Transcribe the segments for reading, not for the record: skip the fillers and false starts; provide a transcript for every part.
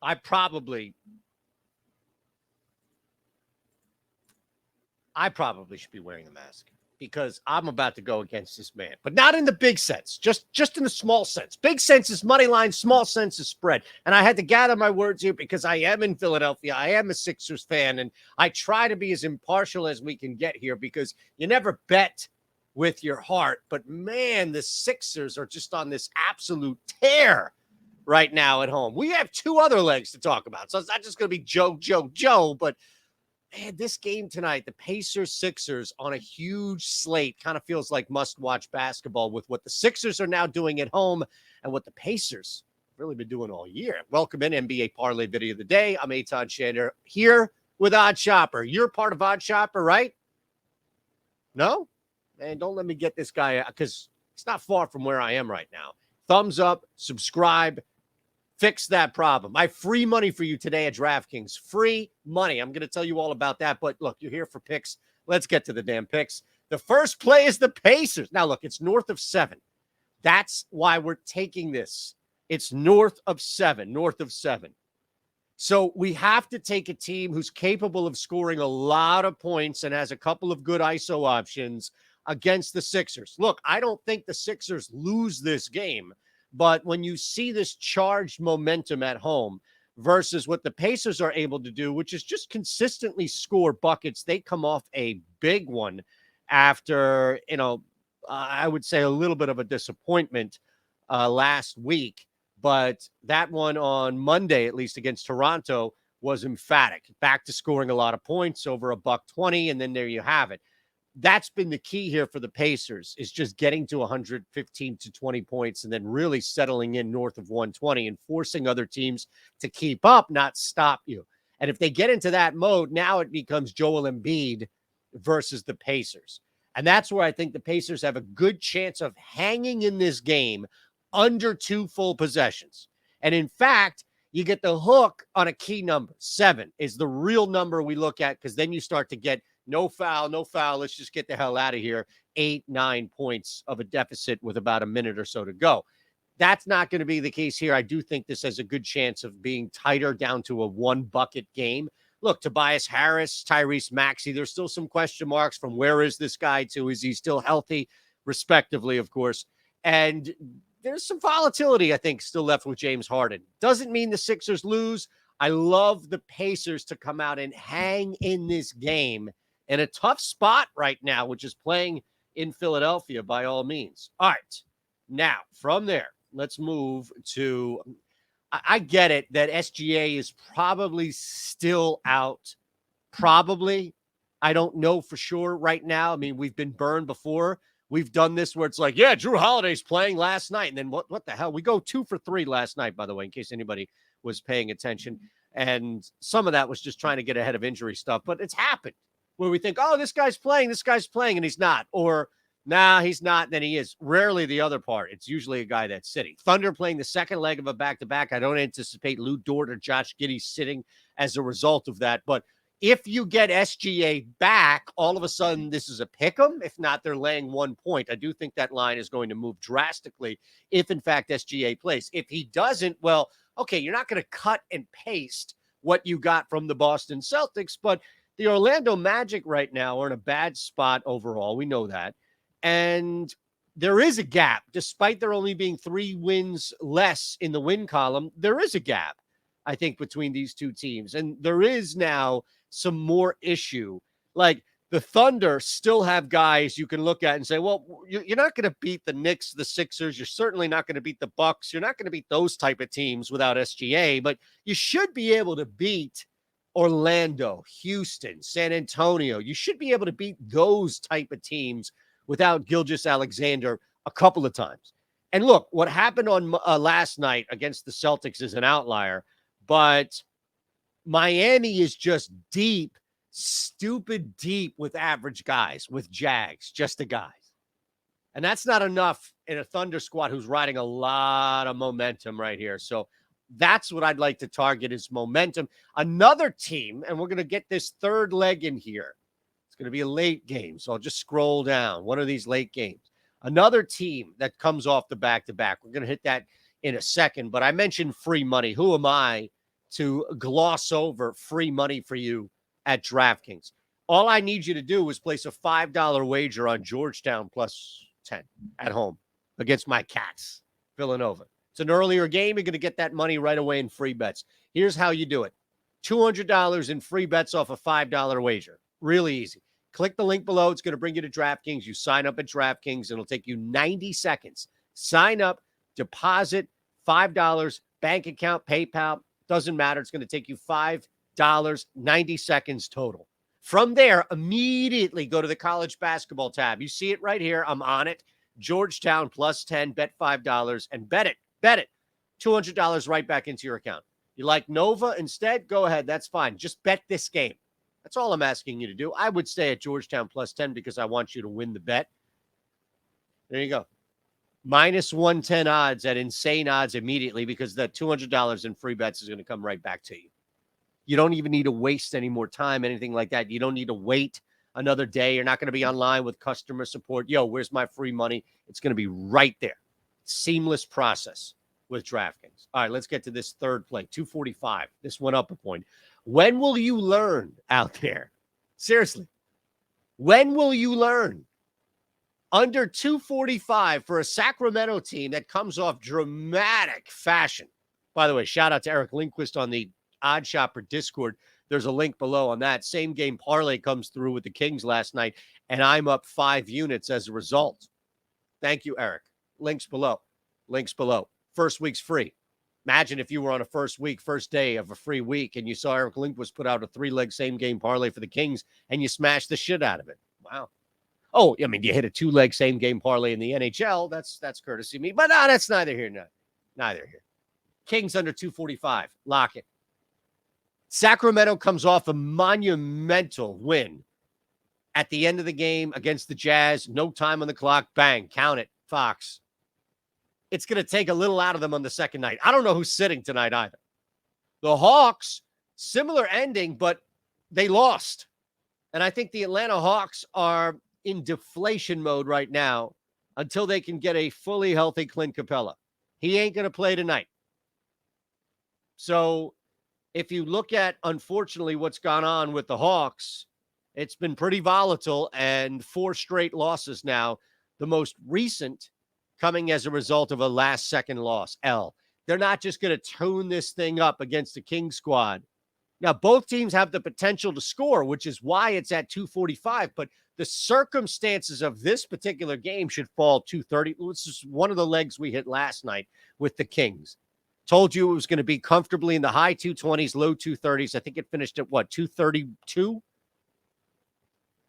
I probably should be wearing a mask because I'm about to go against this man, but not in the big sense, just in the small sense. Big sense is money line, small sense is spread. And I had to gather my words here because I am in Philadelphia. I am a Sixers fan, and I try to be as impartial as we can get here because you never bet with your heart. But man, the Sixers are just on this absolute tear right now at home. We have two other legs to talk about, so it's not just going to be Joe, but man, this game tonight, the Pacers-Sixers on a huge slate, kind of feels like must-watch basketball with what the Sixers are now doing at home and what the Pacers have really been doing all year. Welcome in NBA Parlay Video of the Day. I'm Eytan Shander here with Odd Shopper. You're part of Odd Shopper, right? No? Man, don't let me get this guy because it's not far from where I am right now. Thumbs up, subscribe, fix that problem. I have free money for you today at DraftKings. Free money. I'm going to tell you all about that. But look, you're here for picks. Let's get to the damn picks. The first play is the Pacers. Now, look, it's north of 7. That's why we're taking this. It's north of 7. So we have to take a team who's capable of scoring a lot of points and has a couple of good ISO options against the Sixers. Look, I don't think the Sixers lose this game. But when you see this charged momentum at home versus what the Pacers are able to do, which is just consistently score buckets, they come off a big one after, I would say a little bit of a disappointment last week. But that one on Monday, at least against Toronto, was emphatic. Back to scoring a lot of points, over $120, and then there you have it. That's been the key here for the Pacers, is just getting to 115 to 20 points and then really settling in north of 120 and forcing other teams to keep up, not stop you. And if they get into that mode, now it becomes Joel Embiid versus the Pacers. And that's where I think the Pacers have a good chance of hanging in this game under 2 full possessions. And in fact, you get the hook on a key number. 7 is the real number we look at because then you start to get no foul. Let's just get the hell out of here. 8-9 points of a deficit with about a minute or so to go. That's not going to be the case here. I do think this has a good chance of being tighter down to a 1-bucket game. Look, Tobias Harris, Tyrese Maxey, there's still some question marks from where is this guy to? Is he still healthy? Respectively, of course. And there's some volatility, I think, still left with James Harden. Doesn't mean the Sixers lose. I love the Pacers to come out and hang in this game in a tough spot right now, which is playing in Philadelphia by all means. All right. Now, from there, let's move to, I get it that SGA is probably still out. Probably. I don't know for sure right now. I mean, we've been burned before. We've done this where it's like, yeah, Drew Holiday's playing last night. And then what the hell? We go 2 for 3 last night, by the way, in case anybody was paying attention. And some of that was just trying to get ahead of injury stuff. But it's happened where we think, oh, this guy's playing, and he's not. Or, nah, he's not, then he is. Rarely the other part. It's usually a guy that's sitting. Thunder playing the second leg of a back-to-back. I don't anticipate Lou Dort or Josh Giddey sitting as a result of that. But if you get SGA back, all of a sudden this is a pick 'em. If not, they're laying 1 point. I do think that line is going to move drastically if, in fact, SGA plays. If he doesn't, well, okay, you're not going to cut and paste what you got from the Boston Celtics, but the Orlando Magic right now are in a bad spot overall. We know that. And there is a gap, despite there only being 3 wins less in the win column. There is a gap, I think, between these two teams. And there is now some more issue. Like the Thunder still have guys you can look at and say, well, you're not going to beat the Knicks, the Sixers. You're certainly not going to beat the Bucks. You're not going to beat those type of teams without SGA, but you should be able to beat Orlando, Houston, San Antonio. You should be able to beat those type of teams without Gilgeous-Alexander a couple of times. And look, what happened on last night against the Celtics is an outlier, but Miami is just deep, stupid deep with average guys, with Jags, just the guys. And that's not enough in a Thunder squad who's riding a lot of momentum right here. So that's what I'd like to target is momentum. Another team, and we're going to get this third leg in here. It's going to be a late game, so I'll just scroll down. One of these late games. Another team that comes off the back-to-back. We're going to hit that in a second, but I mentioned free money. Who am I to gloss over free money for you at DraftKings. All I need you to do is place a $5 wager on Georgetown plus 10 at home against my Cats, Villanova. It's an earlier game. You're going to get that money right away in free bets. Here's how you do it. $200 in free bets off a $5 wager. Really easy. Click the link below. It's going to bring you to DraftKings. You sign up at DraftKings. It'll take you 90 seconds. Sign up, deposit $5, bank account, PayPal. Doesn't matter. It's going to take you $5, 90 seconds total. From there, immediately go to the college basketball tab. You see it right here. I'm on it. Georgetown plus 10, bet $5, and bet it. Bet it. $200 right back into your account. You like Nova instead? Go ahead. That's fine. Just bet this game. That's all I'm asking you to do. I would stay at Georgetown plus 10 because I want you to win the bet. There you go. Minus 110 odds at insane odds immediately because that $200 in free bets is going to come right back to you. You don't even need to waste any more time, anything like that. You don't need to wait another day. You're not going to be online with customer support. Yo, where's my free money? It's going to be right there. Seamless process with DraftKings. All right, let's get to this third play, 245. This went up a point. When will you learn out there? Seriously, when will you learn? Under 245 for a Sacramento team that comes off dramatic fashion. By the way, shout out to Eric Lindquist on the Odd Shopper Discord. There's a link below on that. Same game parlay comes through with the Kings last night, and I'm up 5 units as a result. Thank you, Eric. Links below. Links below. First week's free. Imagine if you were on a first day of a free week, and you saw Eric Lindquist put out a 3-leg same-game parlay for the Kings, and you smashed the shit out of it. Wow. Oh, I mean, you hit a 2-leg same-game parlay in the NHL. That's courtesy of me. But no, that's neither here nor neither here. Kings under 245. Lock it. Sacramento comes off a monumental win at the end of the game against the Jazz. No time on the clock. Bang. Count it. Fox. It's going to take a little out of them on the second night. I don't know who's sitting tonight either. The Hawks, similar ending, but they lost. And I think the Atlanta Hawks are in deflation mode right now until they can get a fully healthy Clint Capella. He ain't going to play tonight. So if you look at, unfortunately, what's gone on with the Hawks, it's been pretty volatile and 4 straight losses now. The most recent coming as a result of a last-second loss, L. They're not just going to tune this thing up against the King squad. Now, both teams have the potential to score, which is why it's at 245, but the circumstances of this particular game should fall 230. This is one of the legs we hit last night with the Kings. Told you it was going to be comfortably in the high 220s, low 230s. I think it finished at, 232?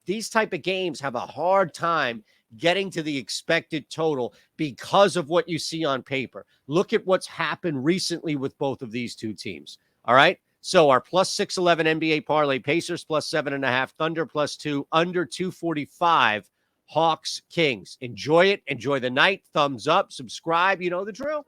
These type of games have a hard time getting to the expected total because of what you see on paper. Look at what's happened recently with both of these two teams. All right? So our plus 611 NBA parlay, Pacers plus 7.5, Thunder plus 2, under 245, Hawks, Kings. Enjoy it. Enjoy the night. Thumbs up. Subscribe. You know the drill.